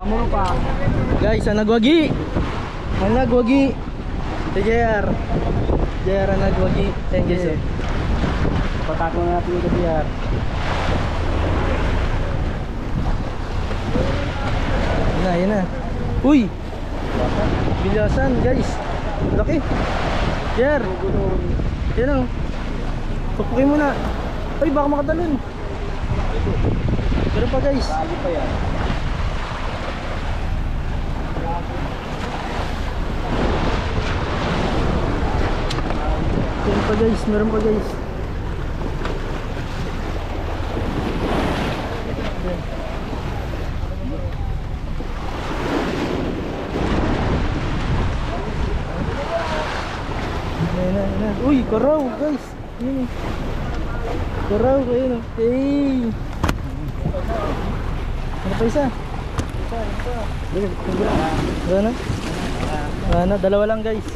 Muro pa. Guys, ang nagwagi. Ang nagwagi. Si JR. JR ang nagwagi. Thank you, sir. Patakbo na natin yung JR. Yan na. Uy! Bilyasan, guys. Laki. JR. Yan o. Pupukin mo na. Ay, baka makatalon. Meron pa, guys. Lagi pa yan. Meron pa, guys. Meron pa, guys. Uy, karaw, guys. Karaw, ayun. Hey. Ano pa isa? Wala na? Wala na, dalawa lang, guys.